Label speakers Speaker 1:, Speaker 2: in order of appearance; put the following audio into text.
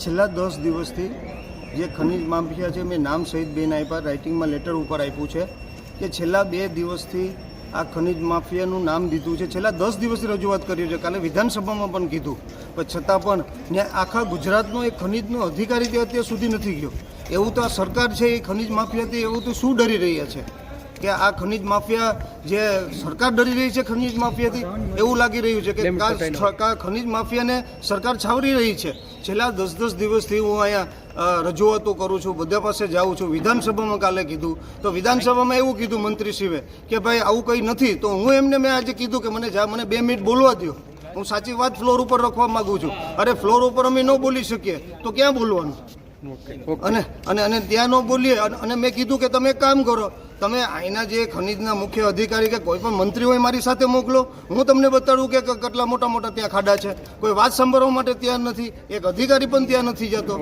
Speaker 1: છેલ્લા 10 દિવસથી જે ખનીજ માફિયા છે મેં નામ સહિત બેન આપ્યા, રાઇટિંગમાં લેટર ઉપર આપ્યું છે કે છેલ્લા 2 દિવસથી આ ખનીજ માફિયાનું નામ દીધું છે. છેલ્લા 10 દિવસથી રજૂઆત કરી છે, કાલે વિધાનસભામાં પણ કીધું, પણ છતાં પણ ત્યાં આખા ગુજરાતનો એક ખનીજનો અધિકારી તે અત્યાર સુધી નથી ગયો. એવું તો આ સરકાર છે એ ખનીજ માફિયાથી એવું તો શું ડરી રહ્યા છે કે આ ખનીજ માફિયા જે સરકાર ડરી રહી છે ખનીજ માફિયાથી એવું લાગી રહ્યું છે કે ખનીજ માફિયાને સરકાર છાવરી રહી છે. છેલ્લા 10 દિવસથી હું અહીંયા રજૂઆતો કરું છું, બધા પાસે જાઉં છું. વિધાનસભામાં કાલે કીધું તો વિધાનસભામાં એવું કીધું મંત્રીશ્રીએ કે ભાઈ આવું કંઈ નથી. તો હું એમને મેં આજે કીધું કે મને 2 મિનિટ બોલવા દો, હું સાચી વાત ફ્લોર ઉપર રાખવા માગું છું. અરે ફ્લોર ઉપર અમે ન બોલી શકીએ તો ક્યાં બોલવાનું? અને ત્યાં ન બોલીએ. અને મેં કીધું કે તમે એક કામ કરો, તમે અહીંના જે ખનીજના મુખ્ય અધિકારી કે કોઈ પણ મંત્રી હોય મારી સાથે મોકલો, હું તમને બતાડું કે કેટલા મોટા મોટા ત્યાં ખાડા છે. કોઈ વાત સાંભળવા માટે ત્યાં નથી, એક અધિકારી પણ ત્યાં નથી જતો.